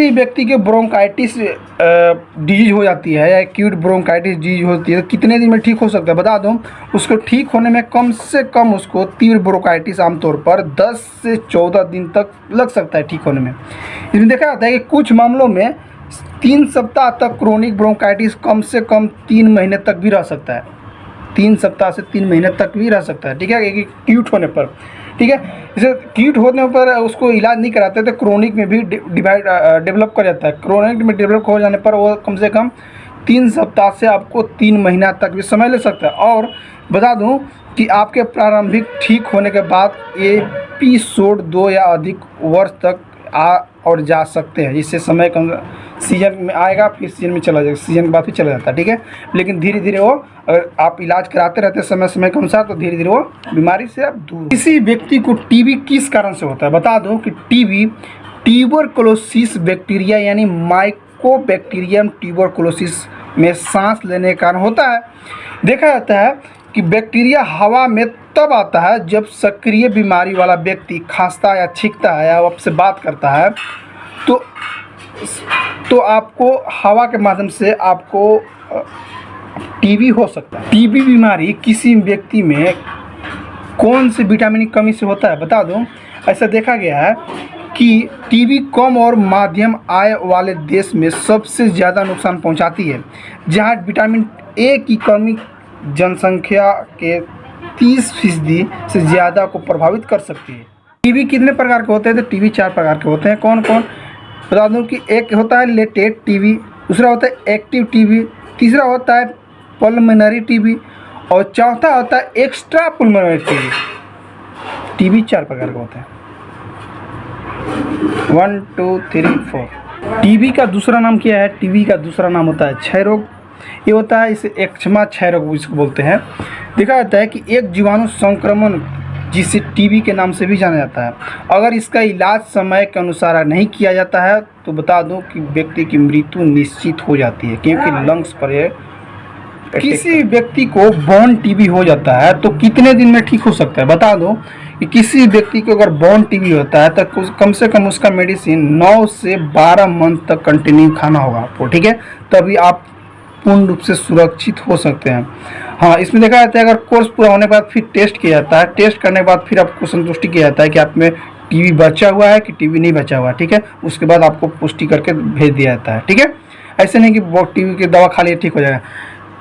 किसी व्यक्ति के ब्रोंकाइटिस डिजीज हो जाती है या एक्यूट ब्रोंकाइटिस डिजीज होती है तो कितने दिन में ठीक हो सकता है बता दूं। उसको ठीक होने में कम से कम उसको तीव्र ब्रोंकाइटिस आमतौर पर 10 से 14 दिन तक लग सकता है ठीक होने में। इसमें देखा जाता है कि कुछ मामलों में 3 सप्ताह तक क्रोनिक ब्रोंकाइटिस कम से कम 3 महीने तक भी रह सकता है। 3 सप्ताह से 3 महीने तक भी रह सकता है, ठीक है, एक्यूट होने पर, ठीक है। इसे एक्यूट होने पर उसको इलाज नहीं कराते तो क्रोनिक में भी डेवलप कर जाता है। क्रोनिक में डेवलप हो जाने पर वो कम से कम 3 सप्ताह से आपको 3 महीना तक भी समय ले सकता है। और बता दूं कि आपके प्रारंभिक ठीक होने के बाद एपिसोड 2 या अधिक वर्ष तक आ और जा सकते हैं। इससे समय कम सीजन में आएगा, फिर सीजन में चला जाएगा, सीजन के बाद फिर चला जाता है, ठीक है। लेकिन धीरे धीरे वो अगर आप इलाज कराते रहते समय समय के अनुसार तो धीरे धीरे वो बीमारी से आप दूर। किसी व्यक्ति को टीबी किस कारण से होता है बता दूं कि टीबी ट्यूबरकुलोसिस बैक्टीरिया यानी माइकोबैक्टीरियम ट्यूबरकुलोसिस में सांस लेने के कारण होता है। देखा जाता है कि बैक्टीरिया हवा में तब आता है जब सक्रिय बीमारी वाला व्यक्ति खांसता या छींकता है या आपसे बात करता है तो आपको हवा के माध्यम से आपको टीबी हो सकता है। टीबी बीमारी किसी व्यक्ति में कौन सी विटामिन की कमी से होता है बता दूं। ऐसा देखा गया है कि टीबी कम और मध्यम आय वाले देश में सबसे ज़्यादा नुकसान पहुंचाती है, जहां विटामिन ए की कमी जनसंख्या के 30% से ज़्यादा को प्रभावित कर सकती है। टीबी कितने प्रकार के होते हैं तो टीबी 4 प्रकार के होते हैं। कौन कौन बता दूं कि एक होता है लेटेंट टीबी, दूसरा होता है एक्टिव टीबी, तीसरा होता है पल्मोनरी टीबी और चौथा होता है एक्स्ट्रा पल्मोनरी टीबी। टीबी 4 प्रकार के होते हैं, 1 2 3 4। टीबी का दूसरा नाम क्या है? टीबी का दूसरा नाम होता है क्षय रोग। ये होता है, इसे एक्जिमा क्षय रोग इसको बोलते हैं। देखा जाता है कि एक जीवाणु संक्रमण जिसे टीबी के नाम से भी जाना जाता है, अगर इसका इलाज समय के अनुसार नहीं किया जाता है तो बता दूं कि व्यक्ति की मृत्यु निश्चित हो जाती है, क्योंकि लंग्स पर ये किसी व्यक्ति को बॉर्न टीबी हो जाता है तो कितने दिन में ठीक हो सकता है बता दो कि किसी व्यक्ति को अगर बॉर्न टीबी होता है तो कम से कम उसका मेडिसिन 9 से 12 मंथ तक कंटिन्यू खाना होगा आपको, ठीक है, तभी आप पूर्ण रूप से सुरक्षित हो सकते हैं। हाँ, इसमें देखा जाता है अगर कोर्स पूरा होने के बाद फिर टेस्ट किया जाता है, टेस्ट करने के बाद फिर आपको संतुष्टि किया जाता है कि आप में टीबी बचा हुआ है कि टीबी नहीं बचा हुआ है, ठीक है। उसके बाद आपको पुष्टि करके भेज दिया जाता है, ठीक है। ऐसे नहीं कि टीबी की दवा खा लिए ठीक हो जाएगा।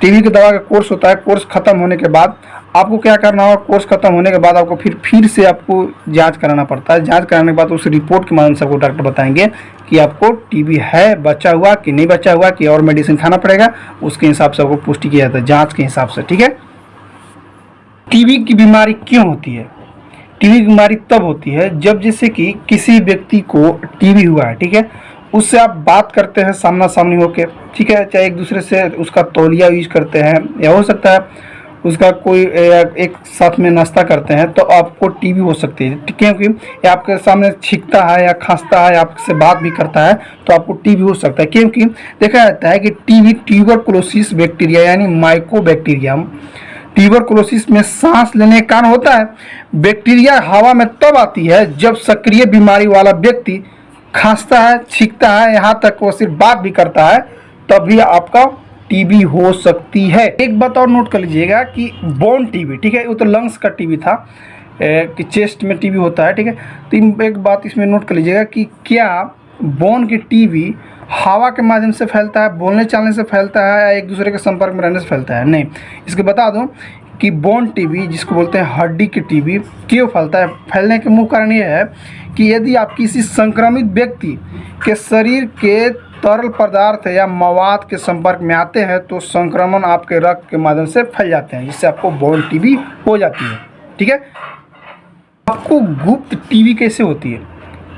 टीबी की दवा का कोर्स होता है, कोर्स खत्म होने के बाद आपको क्या करना होगा, कोर्स खत्म होने के बाद आपको फिर से आपको जांच कराना पड़ता है। जांच कराने के बाद उस रिपोर्ट के माध्यम से आपको डॉक्टर बताएंगे कि आपको टीबी है, बचा हुआ कि नहीं बचा हुआ, कि और मेडिसिन खाना पड़ेगा, उसके हिसाब से आपको पुष्टि किया जाता है जांच के हिसाब से, ठीक है। टीबी की बीमारी क्यों होती है? टीबी की बीमारी तब होती है जब जैसे कि किसी व्यक्ति को टीबी हुआ है, ठीक है, उससे आप बात करते हैं सामना सामनी होके, ठीक है, चाहे एक दूसरे से उसका तौलिया यूज करते हैं या हो सकता है उसका कोई एक साथ में नाश्ता करते हैं तो आपको टीबी हो सकती है, क्योंकि ये आपके सामने छींकता है या खांसता है, आपसे बात भी करता है तो आपको टीबी हो सकता है। क्योंकि देखा जाता है कि टीबी ट्यूबरकुलोसिस बैक्टीरिया यानी माइकोबैक्टीरियम ट्यूबरकुलोसिस में सांस लेने के कारण होता है। बैक्टीरिया हवा में तब आती है जब सक्रिय बीमारी वाला व्यक्ति खांसता है, छींकता है, यहाँ तक वो सिर्फ बात भी करता है, तभी आपका टीबी हो सकती है। एक बात और नोट कर लीजिएगा कि बोन टीबी, ठीक है, वो तो लंग्स का टीबी था कि चेस्ट में टीबी होता है, ठीक है। तो एक बात इसमें नोट कर लीजिएगा कि क्या बोन की टीबी हवा के माध्यम से फैलता है, बोलने चालने से फैलता है या एक दूसरे के संपर्क में रहने से फैलता है? नहीं। इसके बता दूं कि बोन टीबी जिसको बोलते हैं हड्डी की टीबी क्यों फैलता है? फैलने के मुख्य कारण ये है कि यदि आप किसी संक्रमित व्यक्ति के शरीर के तरल पदार्थ या मवाद के संपर्क में आते हैं तो संक्रमण आपके रक्त के माध्यम से फैल जाते हैं, जिससे आपको बोन टीबी हो जाती है, ठीक है। आपको गुप्त टीबी कैसे होती है?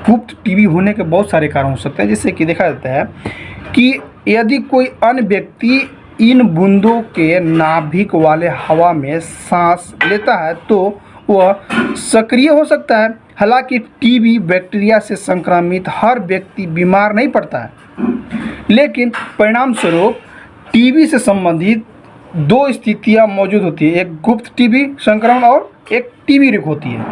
गुप्त टीबी होने के बहुत सारे कारण हो सकते हैं, जैसे कि देखा जाता है कि यदि कोई अन्य व्यक्ति इन बूंदों के नाभिक वाले हवा में सांस लेता है तो वह सक्रिय हो सकता है। हालांकि टीबी बैक्टीरिया से संक्रमित हर व्यक्ति बीमार नहीं पड़ता है, लेकिन परिणाम स्वरूप टीबी से संबंधित 2 स्थितियां मौजूद होती है, एक गुप्त टीबी संक्रमण और एक टीबी रोग होती है।